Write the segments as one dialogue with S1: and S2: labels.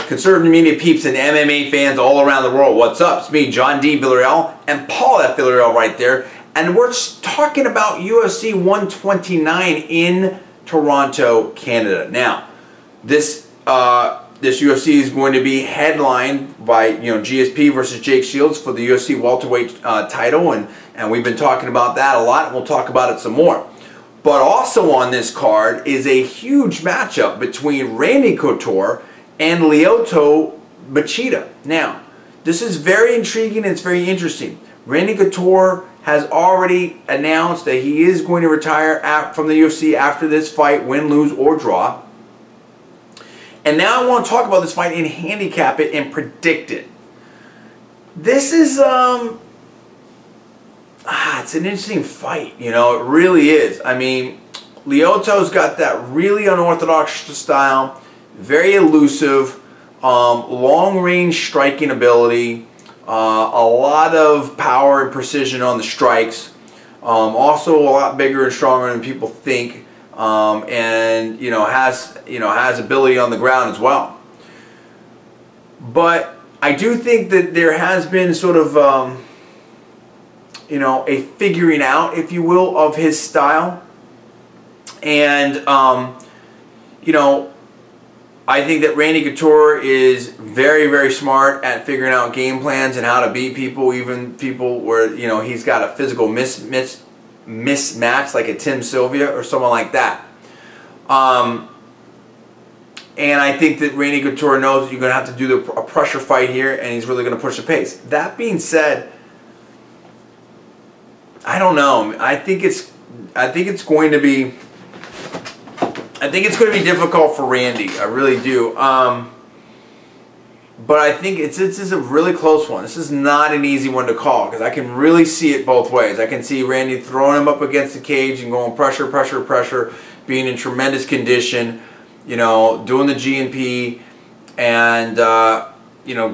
S1: Conservative media peeps and MMA fans all around the world, what's up? It's me, John D. Villarreal, and Paul F. Villarreal right there. And we're talking about UFC 129 in Toronto, Canada. Now, this UFC is going to be headlined by GSP versus Jake Shields for the UFC welterweight title, and we've been talking about that a lot, and we'll talk about it some more. But also on this card is a huge matchup between Randy Couture and Lyoto Machida. Now, this is very intriguing and it's very interesting. Randy Couture has already announced that he is going to retire from the UFC after this fight, win, lose, or draw. And now I want to talk about this fight and handicap it and predict it. This is it's an interesting fight, it really is. I mean, Lyoto's got that really unorthodox style, very elusive, long-range striking ability, a lot of power and precision on the strikes, also a lot bigger and stronger than people think, and has ability on the ground as well. But I do think that there has been sort of a figuring out, if you will, of his style. And, I think that Randy Couture is very, very smart at figuring out game plans and how to beat people, even people where, he's got a physical mismatch like a Tim Sylvia or someone like that. And I think that Randy Couture knows that you're going to have to do a pressure fight here, and he's really going to push the pace. That being said, I don't know. I think it's going to be difficult for Randy. I really do. But I think this is a really close one. This is not an easy one to call because I can really see it both ways. I can see Randy throwing him up against the cage and going pressure, pressure, pressure, being in tremendous condition, doing the G&P and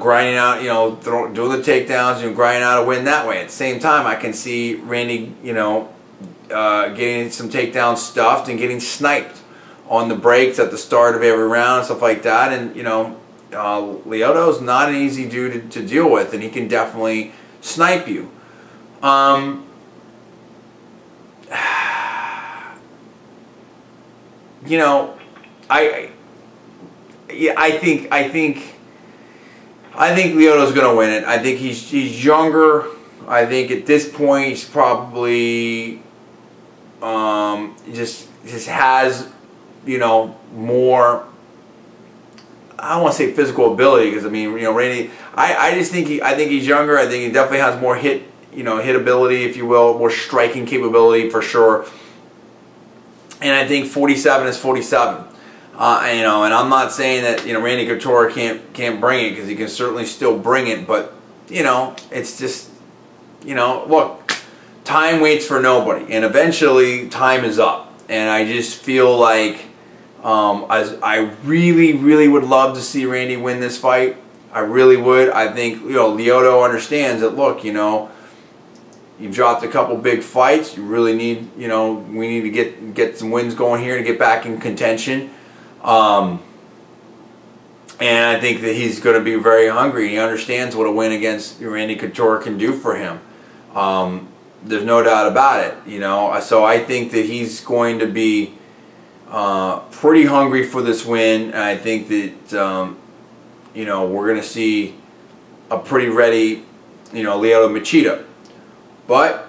S1: grinding out, doing the takedowns, grinding out a win that way. At the same time, I can see Randy, getting some takedowns stuffed and getting sniped on the breaks at the start of every round and stuff like that. And Lyoto's not an easy dude to deal with, and he can definitely snipe you. I think Lyoto's going to win it. I think he's younger. I think at this point he's probably just has more, I don't want to say physical ability, because I mean, Randy, I think he's younger. I think he definitely has more hit ability, if you will, more striking capability for sure. And I think 47 is 47. And I'm not saying that Randy Couture can't bring it, because he can certainly still bring it, but it's just look, time waits for nobody, and eventually time is up. And I just feel like I really, really would love to see Randy win this fight. I really would. I think Lyoto understands that. Look, you've dropped a couple big fights. You really need, we need to get some wins going here to get back in contention. And I think that he's going to be very hungry. He understands what a win against Randy Couture can do for him. There's no doubt about it. So I think that he's going to be pretty hungry for this win. And I think that we're going to see a pretty ready Lyoto Machida. But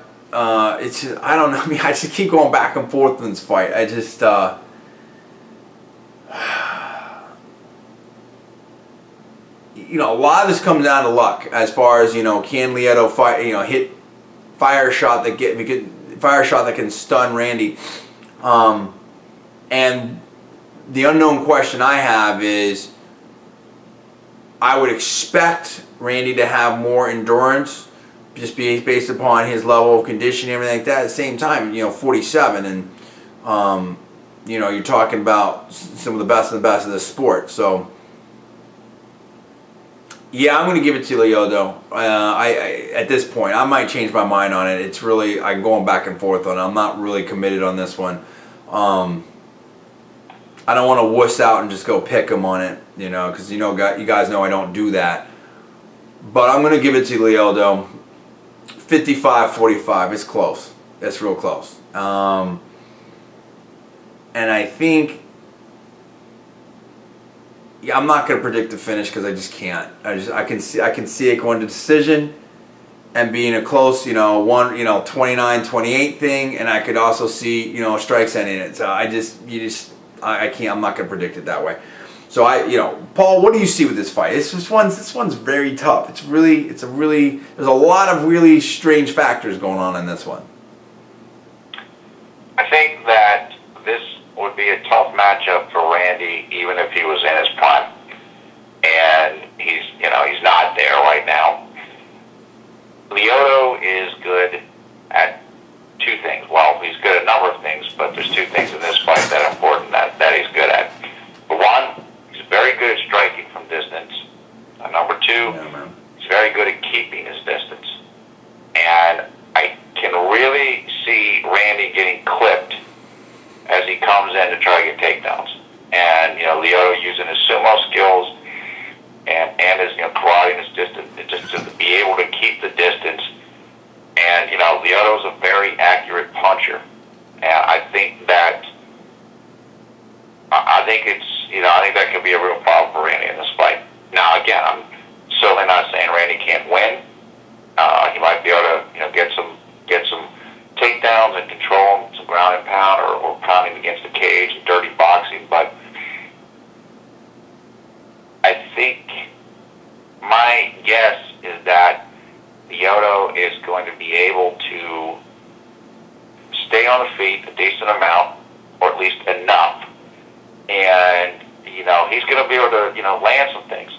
S1: it's just, I don't know. I mean, I just keep going back and forth in this fight. I just a lot of this comes down to luck, as far as can Lyoto hit fire shot that can stun Randy. And the unknown question I have is, I would expect Randy to have more endurance, just based upon his level of conditioning and everything like that. At the same time, 47, and you're talking about some of the best of the sport. So yeah, I'm going to give it to Lyoto. At this point, I might change my mind on it. It's really, I'm going back and forth on it. I'm not really committed on this one. I don't want to wuss out and just go pick him on it, you know, because you guys know I don't do that. But I'm going to give it to Lyoto. 55-45. It's close. It's real close. And I think, yeah, I'm not going to predict the finish because I just can't. I can see it going to decision and being a close, you know, 29-28 thing, and I could also see, you know, strikes ending it. So I can't. I'm not going to predict it that way. So Paul, what do you see with this fight? This one's very tough. There's a lot of really strange factors going on in this one.
S2: I think that this would be a tough matchup for Randy, even if he was in his prime. And he's not there right now. Lyoto is good at two things. Well, he's good at a number of things, but there's two things in this fight that are important that he's good at. For one, he's very good at striking from distance. Number two, he's very good at keeping his distance. And I can really see Randy getting clipped as he comes in to try to get takedowns. And, Lyoto using his sumo skills and his, karate and his distance, just to be able to keep the distance. And, Lyoto's a very accurate puncher. And I think that that could be a real problem for Randy in this fight. Now, again, I'm certainly not saying Randy can't win. He might be able to, get some takedowns and control him, some ground and pound, or pounding against the cage and dirty boxing. But I think my guess is that Lyoto is going to be able to stay on the feet a decent amount, or at least enough, and he's going to be able to land some things.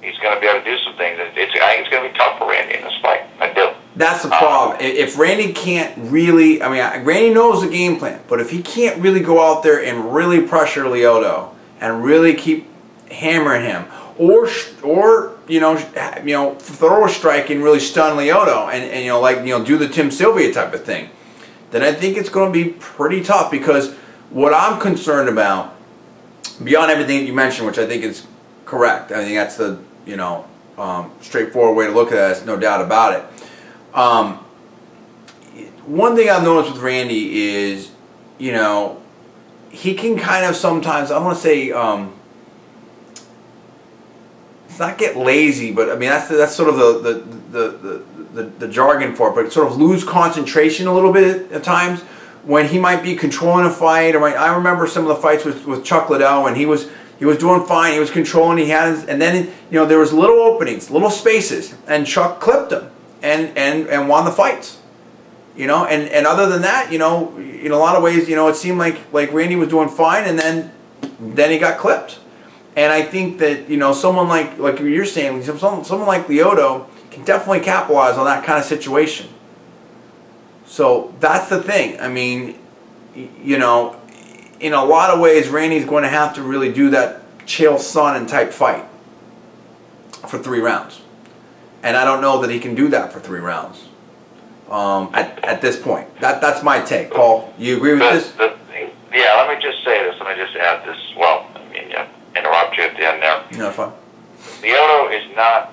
S2: He's going to be able to do some things. I think it's going to be tough for Randy in this fight. I do.
S1: That's the problem. If Randy can't really, Randy knows the game plan, but if he can't really go out there and really pressure Lyoto and really keep hammering him, or throw a strike and really stun Lyoto and do the Tim Sylvia type of thing, then I think it's going to be pretty tough. Because what I'm concerned about, beyond everything that you mentioned, which I think is correct, I think that's the straightforward way to look at it, no doubt about it. One thing I've noticed with Randy is, he can kind of sometimes, I don't want to say, it's not get lazy, but that's sort of the jargon for it, but sort of lose concentration a little bit at times when he might be controlling a fight. Or I remember some of the fights with Chuck Liddell, and he was doing fine, he was controlling, and then there was little openings, little spaces, and Chuck clipped him and won the fights. And other than that, in a lot of ways, it seemed like Randy was doing fine, and then he got clipped. And I think that someone like you're saying, someone like Lyoto can definitely capitalize on that kind of situation. So that's the thing. In a lot of ways, Randy's going to have to really do that Chael Sonnen type fight for 3 rounds. And I don't know that he can do that for 3 rounds at this point. That's my take. Paul, you agree with this?
S2: Yeah, let me just say this. Let me just add this. Well, interrupt you at the end there.
S1: No, fine.
S2: Lyoto is not,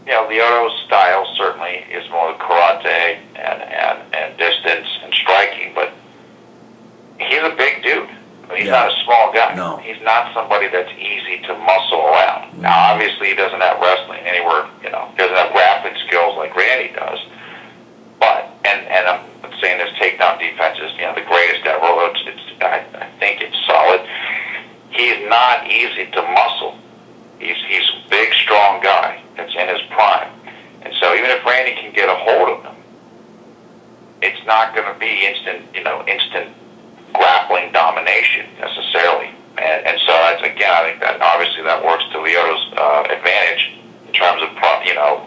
S2: Lyoto's style certainly is more karate and distance and striking, but he's a big dude. He's not a small guy.
S1: No.
S2: He's not somebody that's easy to muscle around. Now, obviously, he doesn't have wrestling anywhere, he doesn't have grappling skills like Randy does. But, and I'm saying his takedown defense is, the greatest ever. I think it's solid. He's not easy to muscle. He's a big, strong guy that's in his prime. And so even if Randy can get a hold of him, it's not going to be instant grappling domination necessarily. And so that's, again, I think that obviously that works to Lyoto's advantage in terms of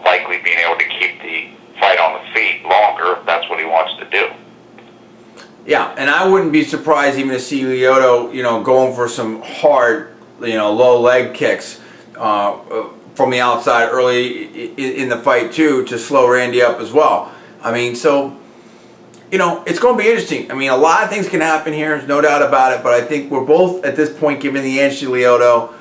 S2: likely being able to keep the fight on the feet longer if that's what he wants to do.
S1: Yeah, and I wouldn't be surprised even to see Lyoto, going for some hard, low leg kicks from the outside early in the fight too, to slow Randy up as well. So you know, it's going to be interesting. I mean, a lot of things can happen here, there's no doubt about it, but I think we're both at this point giving the edge to Lyoto.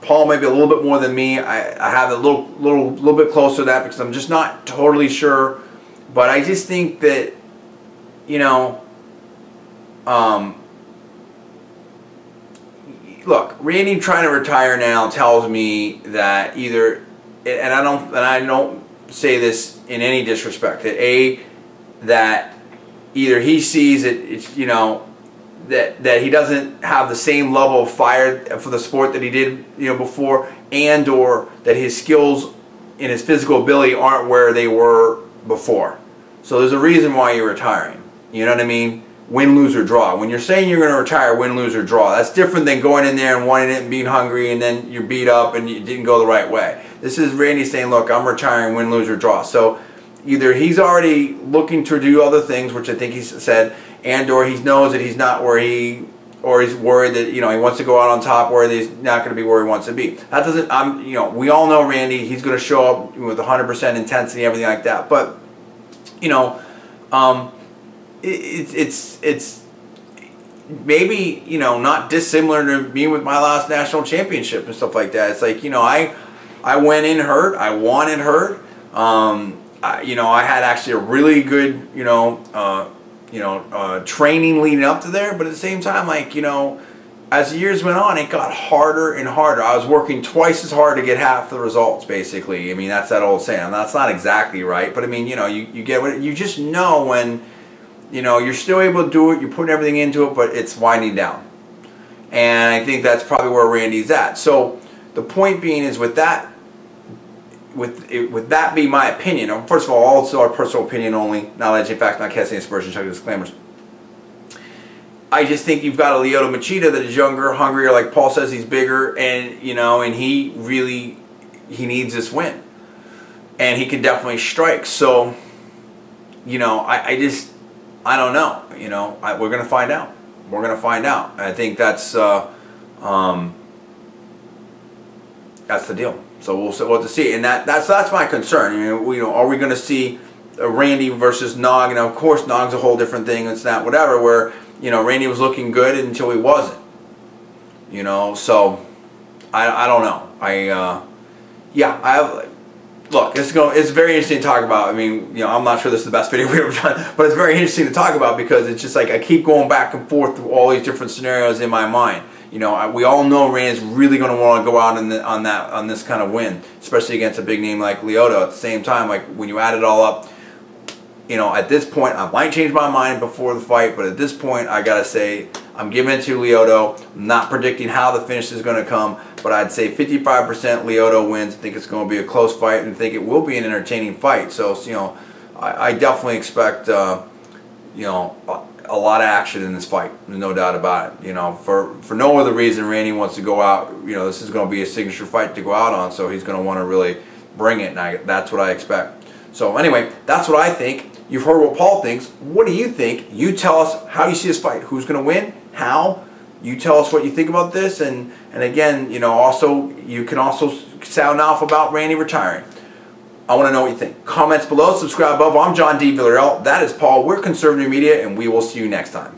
S1: Paul maybe a little bit more than me. I have a little bit closer to that because I'm just not totally sure. But I just think that, you know, look, Randy trying to retire now tells me that either, and I don't say this in any disrespect, that either he sees it's, you know, that he doesn't have the same level of fire for the sport that he did, you know, before, and or that his skills and his physical ability aren't where they were before. So there's a reason why you're retiring. You know what I mean? Win, lose, or draw. When you're saying you're going to retire, win, lose, or draw, that's different than going in there and wanting it and being hungry and then you're beat up and you didn't go the right way. This is Randy saying, look, I'm retiring, win, lose, or draw. So either he's already looking to do other things, which I think he's said, and or he knows that he's not where or he's worried that, you know, he wants to go out on top, where he's not going to be where he wants to be. That doesn't, you know, we all know Randy, he's going to show up with 100% intensity, everything like that. But, you know, it's maybe, you know, not dissimilar to me with my last national championship and stuff like that. It's like, you know, I went in hurt, I wanted hurt. You know, I had actually a really good, training leading up to there, but at the same time, like, you know, as the years went on, it got harder and harder. I was working twice as hard to get half the results, basically. I mean, that's that old saying. That's not exactly right, but I mean, you know, you get what, you just know when, you know, you're still able to do it, you're putting everything into it, but it's winding down. And I think that's probably where Randy's at. So the point being is, with that, with that being my opinion, first of all, also our personal opinion only, knowledge, in fact, not casting aspersions, check the disclaimers. I just think you've got a Lyoto Machida that is younger, hungrier, like Paul says, he's bigger, and, you know, and he needs this win. And he can definitely strike. So, you know, I don't know. You know, we're going to find out. We're going to find out. I think that's the deal. So we'll have to see. And that's my concern. You know, are we going to see Randy versus Nog? And of course, Nog's a whole different thing. It's not whatever. Where, you know, Randy was looking good until he wasn't. You know, so I don't know. Look, it's very interesting to talk about. I mean, you know, I'm not sure this is the best video we've ever done, but it's very interesting to talk about because it's just like I keep going back and forth through all these different scenarios in my mind. You know, we all know Randy's really going to want to go out on this kind of win, especially against a big name like Lyoto. At the same time, like when you add it all up, you know, at this point, I might change my mind before the fight, but at this point, I gotta say I'm giving it to Lyoto. I'm not predicting how the finish is going to come, but I'd say 55% Lyoto wins. I think it's going to be a close fight, and I think it will be an entertaining fight. So, you know, I definitely expect, you know, a lot of action in this fight. There's no doubt about it. You know, for no other reason, Randy wants to go out. You know, this is going to be a signature fight to go out on, so he's going to want to really bring it, and that's what I expect. So anyway, that's what I think. You've heard what Paul thinks. What do you think? You tell us how you see this fight. Who's going to win? How? You tell us what you think about this. And again, you know, also, you can also sound off about Randy retiring. I want to know what you think. Comments below, subscribe above. I'm John D. Villarreal. That is Paul. We're Conservative Media, and we will see you next time.